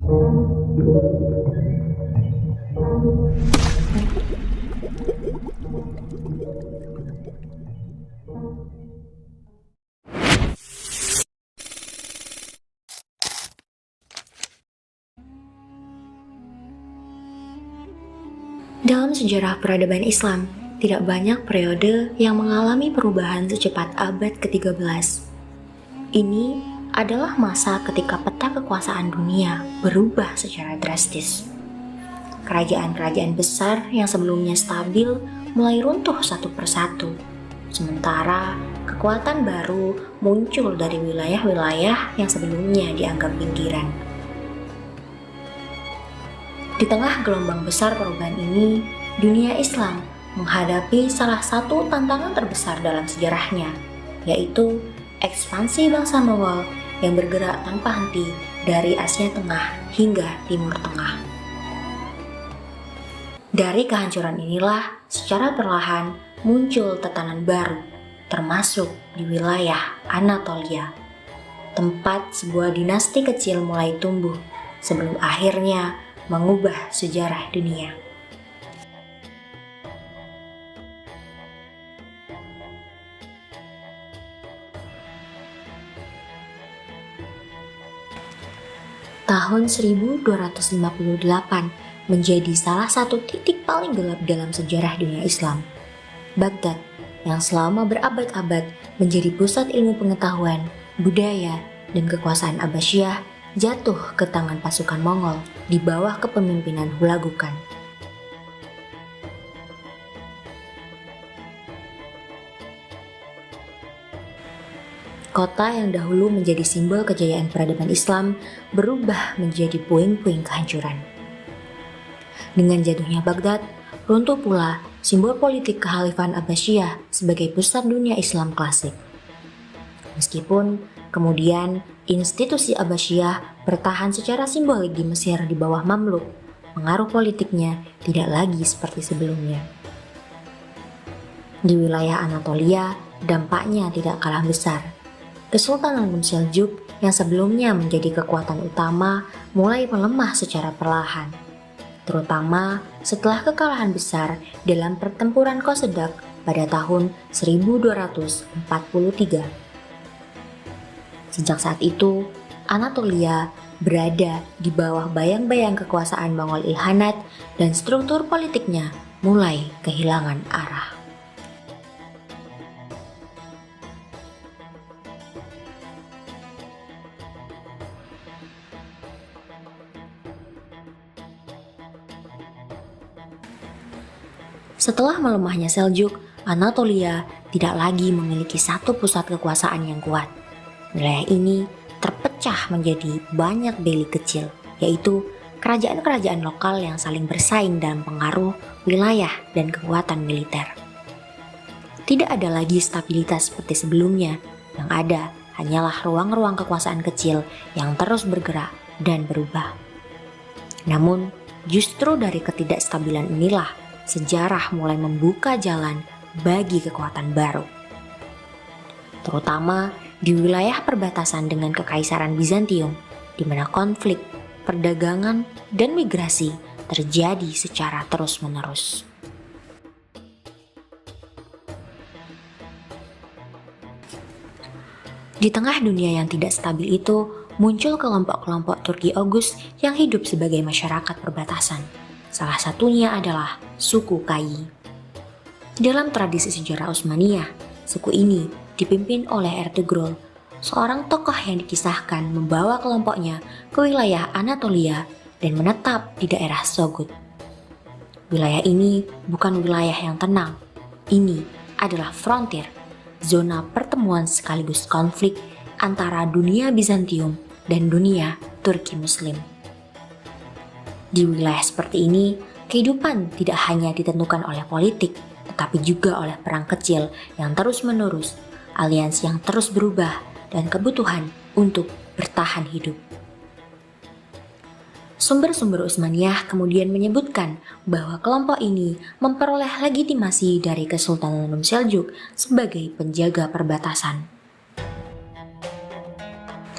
Dalam sejarah peradaban Islam, tidak banyak periode yang mengalami perubahan secepat abad ke-13. Ini adalah masa ketika peta kekuasaan dunia berubah secara drastis. Kerajaan-kerajaan besar yang sebelumnya stabil mulai runtuh satu persatu, sementara kekuatan baru muncul dari wilayah-wilayah yang sebelumnya dianggap pinggiran. Di tengah gelombang besar perubahan ini, dunia Islam menghadapi salah satu tantangan terbesar dalam sejarahnya, yaitu ekspansi bangsa Mongol yang bergerak tanpa henti dari Asia Tengah hingga Timur Tengah. Dari kehancuran inilah, secara perlahan muncul tatanan baru, termasuk di wilayah Anatolia, tempat sebuah dinasti kecil mulai tumbuh sebelum akhirnya mengubah sejarah dunia. Tahun 1258 menjadi salah satu titik paling gelap dalam sejarah dunia Islam. Baghdad, yang selama berabad-abad menjadi pusat ilmu pengetahuan, budaya, dan kekuasaan Abbasiyah, jatuh ke tangan pasukan Mongol di bawah kepemimpinan Hulagukan. Kota yang dahulu menjadi simbol kejayaan peradaban Islam berubah menjadi puing-puing kehancuran. Dengan jatuhnya Baghdad, runtuh pula simbol politik kekhalifahan Abbasiyah sebagai pusat dunia Islam klasik. Meskipun kemudian institusi Abbasiyah bertahan secara simbolik di Mesir di bawah Mamluk, pengaruh politiknya tidak lagi seperti sebelumnya. Di wilayah Anatolia, dampaknya tidak kalah besar. Kesultanan Seljuk yang sebelumnya menjadi kekuatan utama mulai melemah secara perlahan, terutama setelah kekalahan besar dalam pertempuran Kosedak pada tahun 1243. Sejak saat itu, Anatolia berada di bawah bayang-bayang kekuasaan Mongol Ilkhanat dan struktur politiknya mulai kehilangan arah. Setelah melemahnya Seljuk, Anatolia tidak lagi memiliki satu pusat kekuasaan yang kuat. Wilayah ini terpecah menjadi banyak beylik kecil, yaitu kerajaan-kerajaan lokal yang saling bersaing dalam pengaruh, wilayah, dan kekuatan militer. Tidak ada lagi stabilitas seperti sebelumnya, yang ada hanyalah ruang-ruang kekuasaan kecil yang terus bergerak dan berubah. Namun, justru dari ketidakstabilan inilah sejarah mulai membuka jalan bagi kekuatan baru, terutama di wilayah perbatasan dengan Kekaisaran Bizantium, di mana konflik, perdagangan, dan migrasi terjadi secara terus-menerus. Di tengah dunia yang tidak stabil itu, muncul kelompok-kelompok Turki Oghuz yang hidup sebagai masyarakat perbatasan. Salah satunya adalah suku Kayi. Dalam tradisi sejarah Utsmaniyah, suku ini dipimpin oleh Ertugrul, seorang tokoh yang dikisahkan membawa kelompoknya ke wilayah Anatolia dan menetap di daerah Sogut. Wilayah ini bukan wilayah yang tenang. Ini adalah frontier, zona pertemuan sekaligus konflik antara dunia Bizantium dan dunia Turki Muslim. Di wilayah seperti ini, kehidupan tidak hanya ditentukan oleh politik, tetapi juga oleh perang kecil yang terus-menerus, aliansi yang terus berubah, dan kebutuhan untuk bertahan hidup. Sumber-sumber Utsmaniyah kemudian menyebutkan bahwa kelompok ini memperoleh legitimasi dari Kesultanan Seljuk sebagai penjaga perbatasan.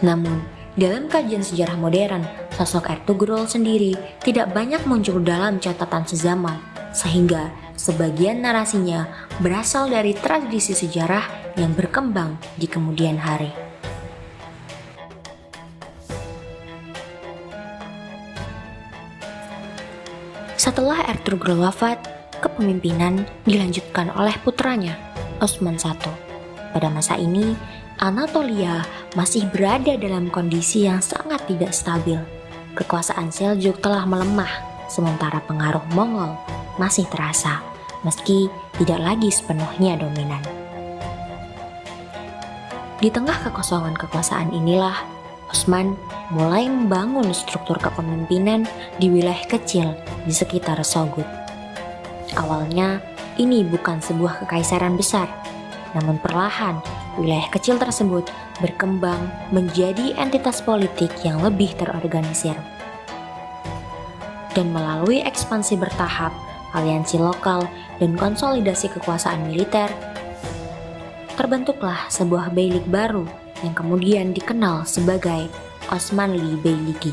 Namun, dalam kajian sejarah modern, sosok Ertugrul sendiri tidak banyak muncul dalam catatan sezaman, sehingga sebagian narasinya berasal dari tradisi sejarah yang berkembang di kemudian hari. Setelah Ertugrul wafat, kepemimpinan dilanjutkan oleh putranya, Osman I. Pada masa ini, Anatolia masih berada dalam kondisi yang sangat tidak stabil. Kekuasaan Seljuk telah melemah, sementara pengaruh Mongol masih terasa, meski tidak lagi sepenuhnya dominan. Di tengah kekosongan kekuasaan inilah, Osman mulai membangun struktur kepemimpinan di wilayah kecil di sekitar Sogod. Awalnya, ini bukan sebuah kekaisaran besar, namun perlahan wilayah kecil tersebut berkembang menjadi entitas politik yang lebih terorganisir. Dan melalui ekspansi bertahap, aliansi lokal, dan konsolidasi kekuasaan militer, terbentuklah sebuah beylik baru yang kemudian dikenal sebagai Osmanli Beyligi.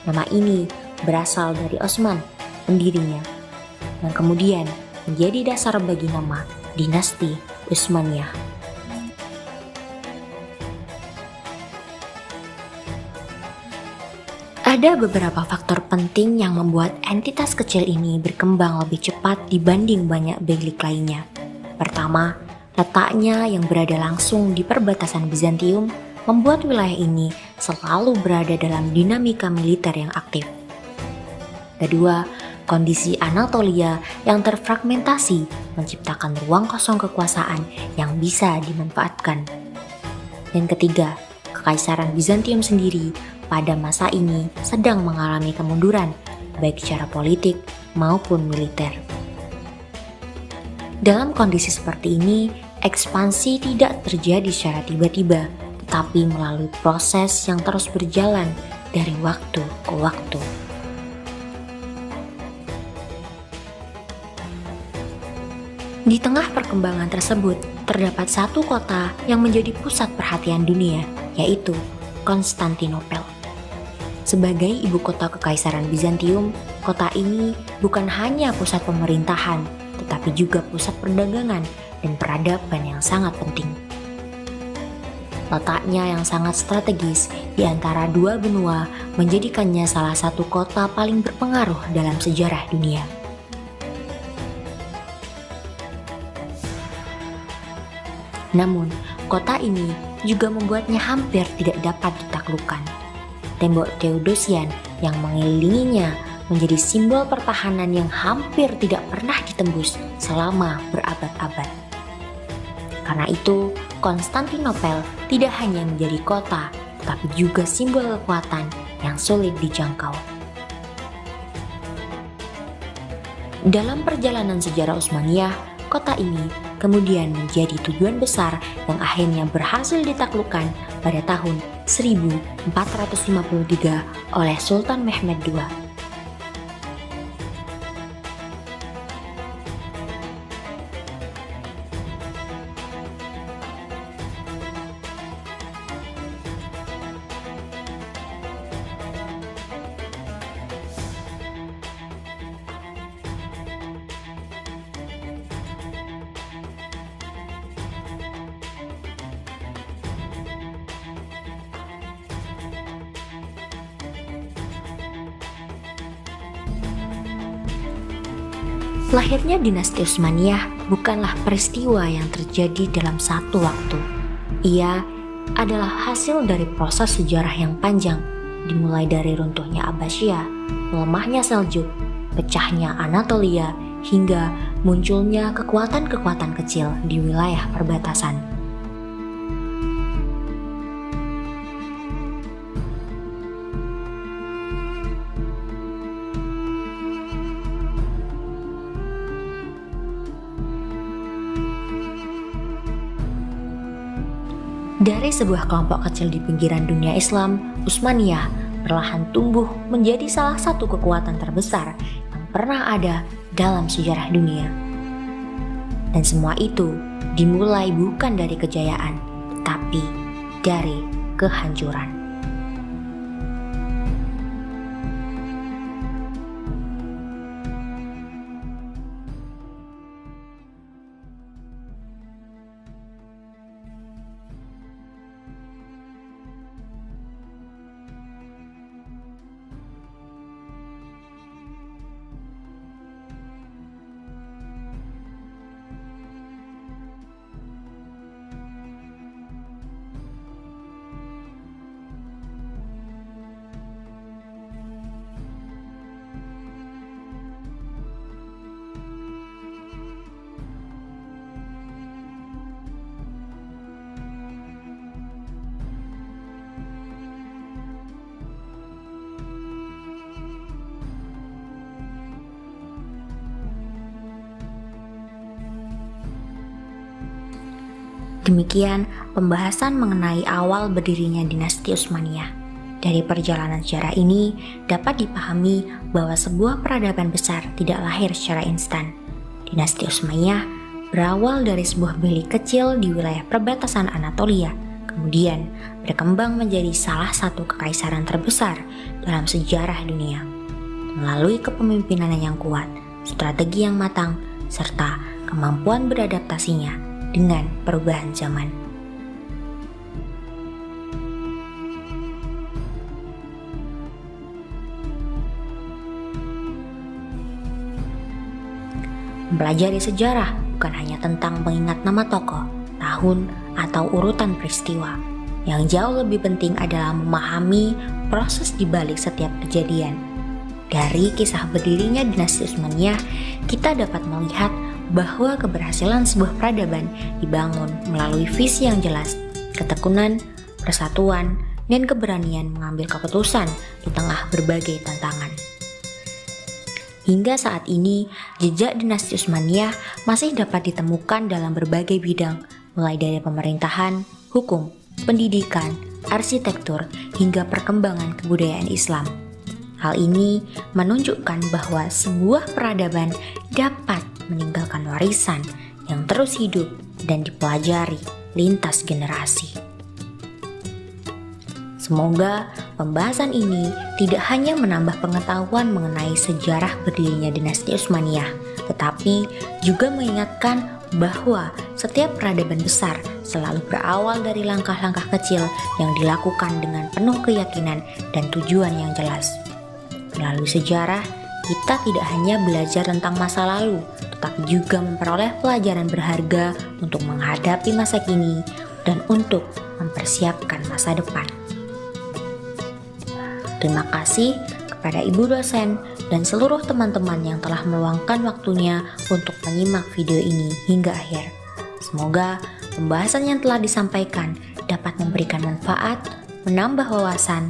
Nama ini berasal dari Osman, pendirinya, yang kemudian menjadi dasar bagi nama dinasti Utsmaniyah. Ada beberapa faktor penting yang membuat entitas kecil ini berkembang lebih cepat dibanding banyak beylik lainnya. Pertama, letaknya yang berada langsung di perbatasan Bizantium membuat wilayah ini selalu berada dalam dinamika militer yang aktif. Kedua, kondisi Anatolia yang terfragmentasi menciptakan ruang kosong kekuasaan yang bisa dimanfaatkan. Dan ketiga, Kekaisaran Bizantium sendiri pada masa ini sedang mengalami kemunduran, baik secara politik maupun militer. Dalam kondisi seperti ini, ekspansi tidak terjadi secara tiba-tiba, tetapi melalui proses yang terus berjalan dari waktu ke waktu. Di tengah perkembangan tersebut, terdapat satu kota yang menjadi pusat perhatian dunia, yaitu Konstantinopel. Sebagai ibu kota Kekaisaran Bizantium, kota ini bukan hanya pusat pemerintahan, tetapi juga pusat perdagangan dan peradaban yang sangat penting. Letaknya yang sangat strategis di antara dua benua menjadikannya salah satu kota paling berpengaruh dalam sejarah dunia. Namun, kota ini juga membuatnya hampir tidak dapat ditaklukkan. Tembok Theodosian yang mengelilinginya menjadi simbol pertahanan yang hampir tidak pernah ditembus selama berabad-abad. Karena itu, Konstantinopel tidak hanya menjadi kota, tetapi juga simbol kekuatan yang sulit dijangkau. Dalam perjalanan sejarah Utsmaniyah, kota ini kemudian menjadi tujuan besar yang akhirnya berhasil ditaklukkan pada tahun 1453 oleh Sultan Mehmed II. Lahirnya dinasti Utsmaniyah bukanlah peristiwa yang terjadi dalam satu waktu. Ia adalah hasil dari proses sejarah yang panjang, dimulai dari runtuhnya Abbasiyah, melemahnya Seljuk, pecahnya Anatolia, hingga munculnya kekuatan-kekuatan kecil di wilayah perbatasan. Dari sebuah kelompok kecil di pinggiran dunia Islam, Utsmaniyah perlahan tumbuh menjadi salah satu kekuatan terbesar yang pernah ada dalam sejarah dunia. Dan semua itu dimulai bukan dari kejayaan, tetapi dari kehancuran. Demikian pembahasan mengenai awal berdirinya dinasti Utsmaniyah. Dari perjalanan sejarah ini dapat dipahami bahwa sebuah peradaban besar tidak lahir secara instan. Dinasti Utsmaniyah berawal dari sebuah bilik kecil di wilayah perbatasan Anatolia, kemudian berkembang menjadi salah satu kekaisaran terbesar dalam sejarah dunia. Melalui kepemimpinan yang kuat, strategi yang matang, serta kemampuan beradaptasinya dengan perubahan zaman. Mempelajari sejarah bukan hanya tentang mengingat nama tokoh, tahun, atau urutan peristiwa. Yang jauh lebih penting adalah memahami proses di balik setiap kejadian. Dari kisah berdirinya dinasti Utsmaniyah, kita dapat melihat bahwa keberhasilan sebuah peradaban dibangun melalui visi yang jelas, ketekunan, persatuan, dan keberanian mengambil keputusan di tengah berbagai tantangan. Hingga saat ini, jejak dinasti Utsmaniyah masih dapat ditemukan dalam berbagai bidang, mulai dari pemerintahan, hukum, pendidikan, arsitektur, hingga perkembangan kebudayaan Islam. Hal ini menunjukkan bahwa sebuah peradaban dapat meninggalkan warisan yang terus hidup dan dipelajari lintas generasi. Semoga pembahasan ini tidak hanya menambah pengetahuan mengenai sejarah berdirinya dinasti Utsmaniyah, tetapi juga mengingatkan bahwa setiap peradaban besar selalu berawal dari langkah-langkah kecil yang dilakukan dengan penuh keyakinan dan tujuan yang jelas. Melalui sejarah, kita tidak hanya belajar tentang masa lalu, tetapi juga memperoleh pelajaran berharga untuk menghadapi masa kini dan untuk mempersiapkan masa depan. Terima kasih kepada Ibu dosen dan seluruh teman-teman yang telah meluangkan waktunya untuk menyimak video ini hingga akhir. Semoga pembahasan yang telah disampaikan dapat memberikan manfaat, menambah wawasan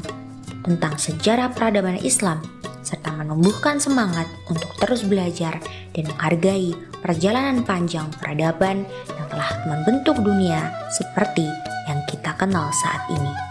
tentang sejarah peradaban Islam, serta menumbuhkan semangat untuk terus belajar dan menghargai perjalanan panjang peradaban yang telah membentuk dunia seperti yang kita kenal saat ini.